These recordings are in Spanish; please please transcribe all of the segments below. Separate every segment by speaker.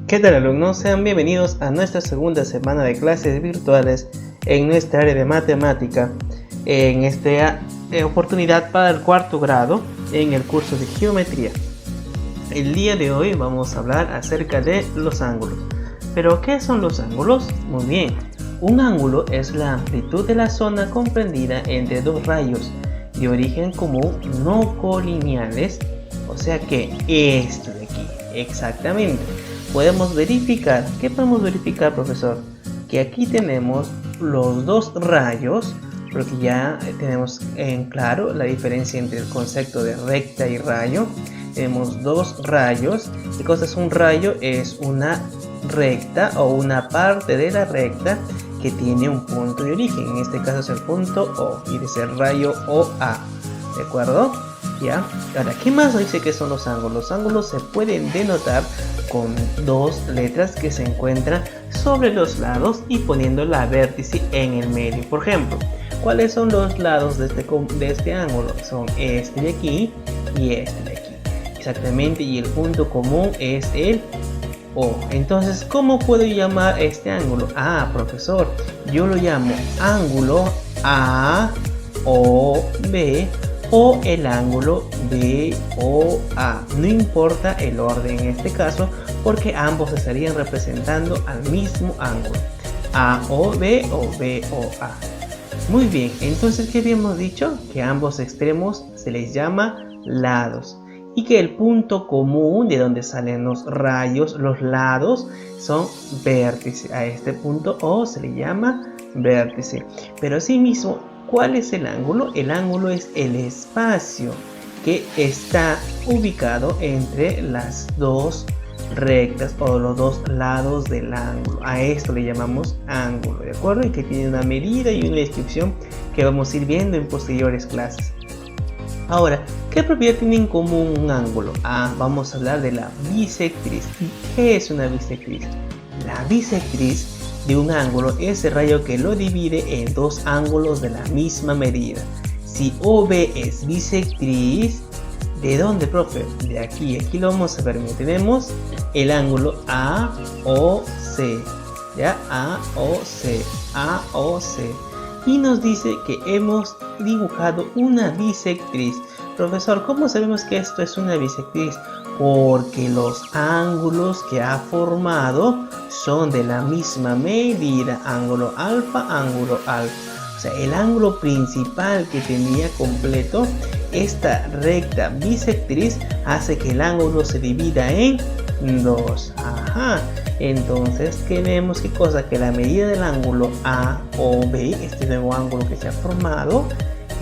Speaker 1: ¿Qué tal, alumnos? Sean bienvenidos a nuestra segunda semana de clases virtuales en nuestra área de matemática. En esta oportunidad para el cuarto grado en el curso de geometría. El día de hoy vamos a hablar acerca de los ángulos. ¿Pero qué son los ángulos? Muy bien, un ángulo es la amplitud de la zona comprendida entre dos rayos de origen común no colineales, o sea que esto de aquí, exactamente. Podemos verificar, ¿qué podemos verificar, profesor? Que aquí tenemos los dos rayos, porque ya tenemos en claro la diferencia entre el concepto de recta y rayo. Tenemos dos rayos. ¿Qué cosa es un rayo? Es una recta o una parte de la recta que tiene un punto de origen. En este caso es el punto O y dice rayo OA. ¿De acuerdo? ¿Ya? Ahora, ¿qué más dice que son los ángulos? Los ángulos se pueden denotar con dos letras que se encuentran sobre los lados y poniendo la vértice en el medio. Por ejemplo, ¿cuáles son los lados de este ángulo? Son este de aquí y este de aquí. Exactamente, y el punto común es el O. Entonces, ¿cómo puedo llamar este ángulo? Ah, profesor, yo lo llamo ángulo AOB o el ángulo BOA. No importa el orden en este caso, porque ambos estarían representando al mismo ángulo, AOB o BOA. Muy bien, entonces, ¿qué habíamos dicho? Que a ambos extremos se les llama lados y que el punto común de donde salen los rayos, los lados, son vértices. A este punto O se le llama vértice. Pero asimismo, ¿cuál es el ángulo? El ángulo es el espacio que está ubicado entre las dos rectas o los dos lados del ángulo. A esto le llamamos ángulo, ¿de acuerdo? Y que tiene una medida y una descripción que vamos a ir viendo en posteriores clases. Ahora, ¿qué propiedad tiene en común un ángulo? Vamos a hablar de la bisectriz. ¿Y qué es una bisectriz? La bisectriz de un ángulo es el rayo que lo divide en dos ángulos de la misma medida. Si OB es bisectriz, ¿de dónde, profe? De aquí. Aquí lo vamos a ver. Tenemos el ángulo AOC, ¿ya? AOC. Y nos dice que hemos dibujado una bisectriz. Profesor, ¿cómo sabemos que esto es una bisectriz? Porque los ángulos que ha formado son de la misma medida, ángulo alfa, ángulo alfa. O sea, el ángulo principal que tenía completo esta recta bisectriz hace que el ángulo se divida en dos. Entonces, ¿qué vemos? ¿Qué cosa? Que la medida del ángulo AOB, este nuevo ángulo que se ha formado,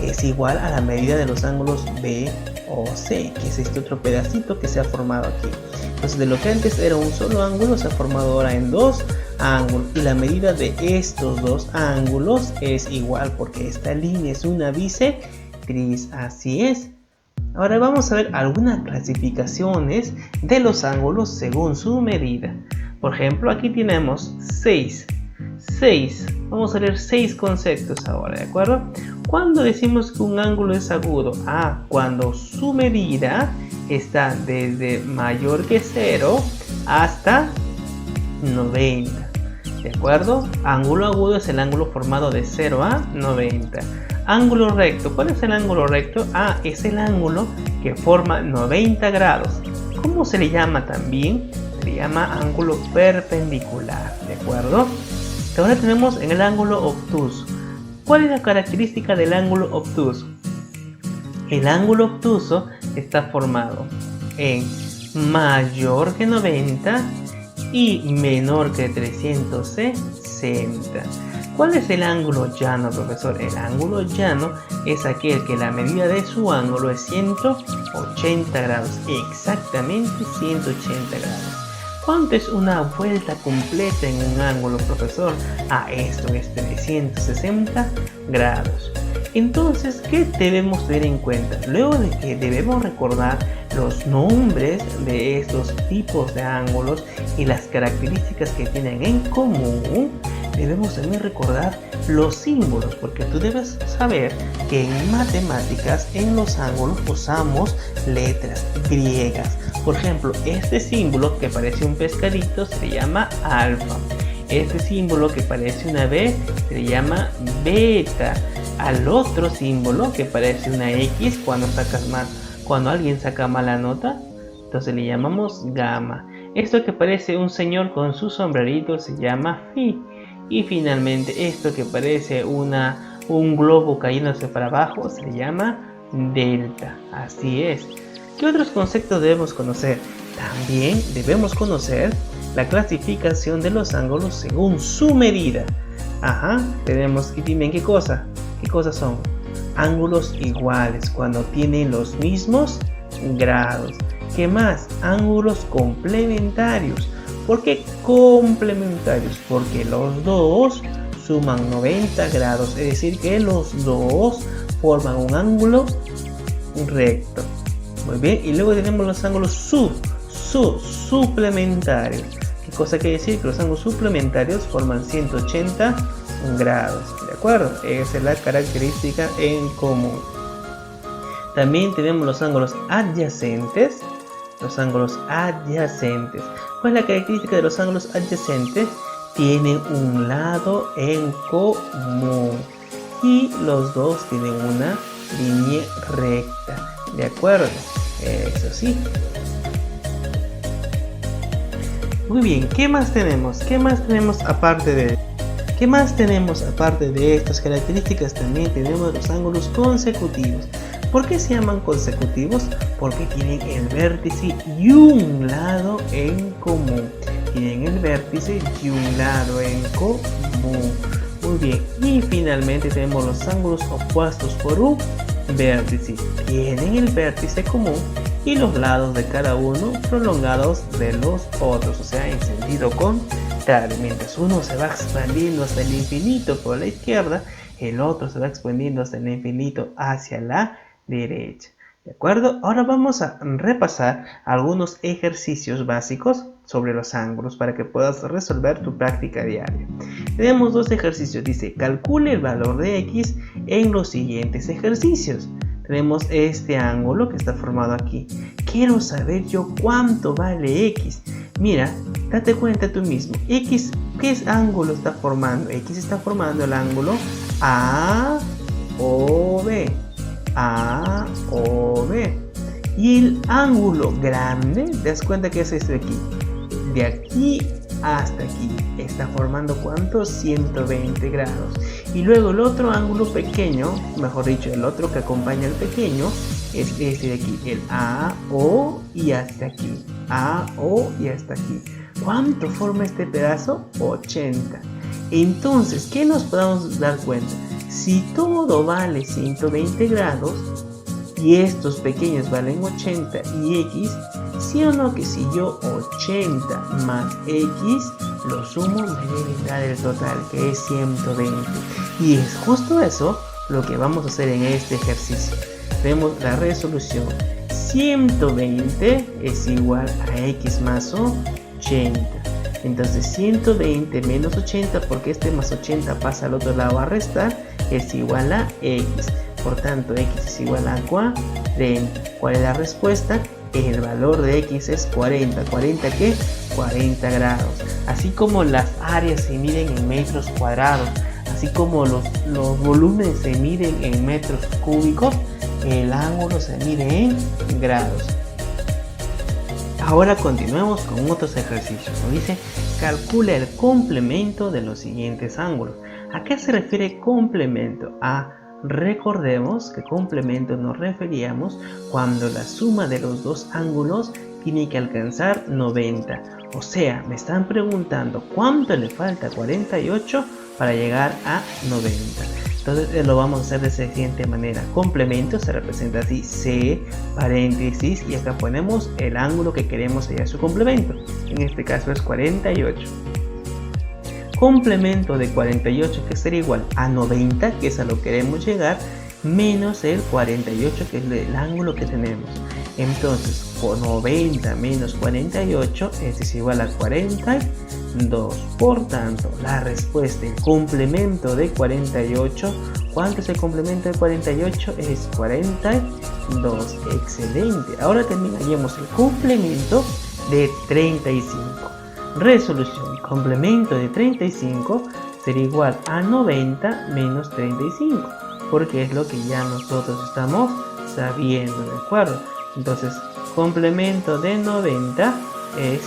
Speaker 1: es igual a la medida de los ángulos BOC, que es este otro pedacito que se ha formado aquí. Entonces, de lo que antes era un solo ángulo, se ha formado ahora en dos ángulos, y la medida de estos dos ángulos es igual, porque esta línea es una bisectriz. Así es. Ahora vamos a ver algunas clasificaciones de los ángulos según su medida. Por ejemplo, aquí tenemos 6. Vamos a ver 6 conceptos ahora, ¿de acuerdo? ¿Cuándo decimos que un ángulo es agudo? Cuando su medida está desde mayor que 0 hasta 90. ¿De acuerdo? Ángulo agudo es el ángulo formado de 0 a 90. Ángulo recto. ¿Cuál es el ángulo recto? Es el ángulo que forma 90 grados. ¿Cómo se le llama también? Se le llama ángulo perpendicular. ¿De acuerdo? Ahora tenemos en el ángulo obtuso. ¿Cuál es la característica del ángulo obtuso? El ángulo obtuso está formado en mayor que 90 y menor que 360. ¿Cuál es el ángulo llano, profesor? El ángulo llano es aquel que la medida de su ángulo es 180 grados. Exactamente 180 grados. ¿Cuánto es una vuelta completa en un ángulo, profesor? Esto es 360 grados. Entonces, ¿qué debemos tener en cuenta? Luego de que debemos recordar los nombres de estos tipos de ángulos y las características que tienen en común, debemos también recordar los símbolos, porque tú debes saber que en matemáticas, en los ángulos usamos letras griegas. Por ejemplo, este símbolo que parece un pescadito se llama alfa. Este símbolo que parece una B se llama beta. Al otro símbolo que parece una X cuando alguien saca mala nota, entonces le llamamos gamma. Esto que parece un señor con su sombrerito se llama phi. Y finalmente esto que parece un globo cayéndose para abajo se llama delta. Así es. ¿Qué otros conceptos debemos conocer? También debemos conocer la clasificación de los ángulos según su medida. Tenemos que dime qué cosas son. Ángulos iguales cuando tienen los mismos grados. ¿Qué más? Ángulos complementarios. ¿Por qué complementarios? Porque los dos suman 90 grados, es decir que los dos forman un ángulo recto. Muy bien, y luego tenemos los ángulos suplementarios. ¿Qué cosa quiere decir? Que los ángulos suplementarios forman 180 grados, ¿de acuerdo? Esa es la característica en común. También tenemos los ángulos adyacentes. Pues la característica de los ángulos adyacentes tienen un lado en común y los dos tienen una línea recta, ¿de acuerdo? Eso sí. Muy bien, ¿qué más tenemos? ¿Qué más tenemos aparte de estas características? También tenemos los ángulos consecutivos. ¿Por qué se llaman consecutivos? Porque tienen el vértice y un lado en común. Muy bien. Y finalmente tenemos los ángulos opuestos por un vértice. Tienen el vértice común y los lados de cada uno prolongados de los otros, o sea, en sentido contrario. Mientras uno se va expandiendo hasta el infinito por la izquierda, el otro se va expandiendo hasta el infinito hacia la derecha. ¿De acuerdo? Ahora vamos a repasar algunos ejercicios básicos sobre los ángulos para que puedas resolver tu práctica diaria. Tenemos dos ejercicios. Dice, calcule el valor de X en los siguientes ejercicios. Tenemos este ángulo que está formado aquí. Quiero saber yo cuánto vale X. Mira, date cuenta tú mismo. X, ¿qué ángulo está formando? X está formando el ángulo AOB. Y el ángulo grande, te das cuenta que es este de aquí. De aquí hasta aquí está formando ¿cuánto? 120 grados. Y luego el otro ángulo pequeño, mejor dicho, el otro que acompaña al pequeño, es este de aquí, el AO y hasta aquí. ¿Cuánto forma este pedazo? 80. Entonces, ¿qué nos podemos dar cuenta? Si todo vale 120 grados y estos pequeños valen 80 y X, ¿sí o no que si yo 80 más X lo sumo me debe dar el total, que es 120? Y es justo eso lo que vamos a hacer en este ejercicio. Vemos la resolución. 120 es igual a X más 80. Entonces 120 menos 80, porque este más 80 pasa al otro lado a restar, es igual a X. Por tanto, X es igual a 40. ¿Cuál es la respuesta? El valor de X es 40. ¿40 qué? 40 grados. Así como las áreas se miden en metros cuadrados, así como los volúmenes se miden en metros cúbicos, el ángulo se mide en grados. Ahora continuemos con otros ejercicios. Nos dice, calcula el complemento de los siguientes ángulos. ¿A qué se refiere complemento? Recordemos que complemento nos referíamos cuando la suma de los dos ángulos tiene que alcanzar 90. O sea, me están preguntando cuánto le falta a 48 para llegar a 90. Entonces lo vamos a hacer de la siguiente manera. Complemento se representa así, C, paréntesis, y acá ponemos el ángulo que queremos hallar su complemento. En este caso es 48. Complemento de 48, que sería igual a 90, que es a lo que queremos llegar, menos el 48, que es el ángulo que tenemos. Entonces, con 90 menos 48, es igual a 42. Por tanto, la respuesta, el complemento de 48, ¿Cuánto es el complemento de 48? Es 42. Excelente. Ahora también hallemos el complemento de 35. Resolución. Complemento de 35 será igual a 90 menos 35, porque es lo que ya nosotros estamos sabiendo, ¿de acuerdo? Entonces, complemento de 90 es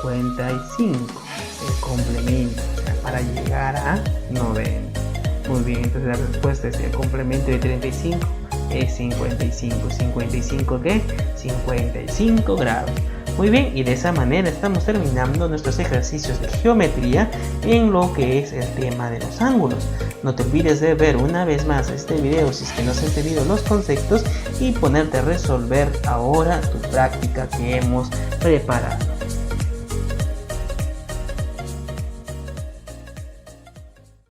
Speaker 1: 55. El complemento, o sea, para llegar a 90. Muy bien, entonces la respuesta es el complemento de 35 es 55. ¿55 qué? 55 grados. Muy bien, y de esa manera estamos terminando nuestros ejercicios de geometría en lo que es el tema de los ángulos. No te olvides de ver una vez más este video si es que no has entendido los conceptos y ponerte a resolver ahora tu práctica que hemos preparado.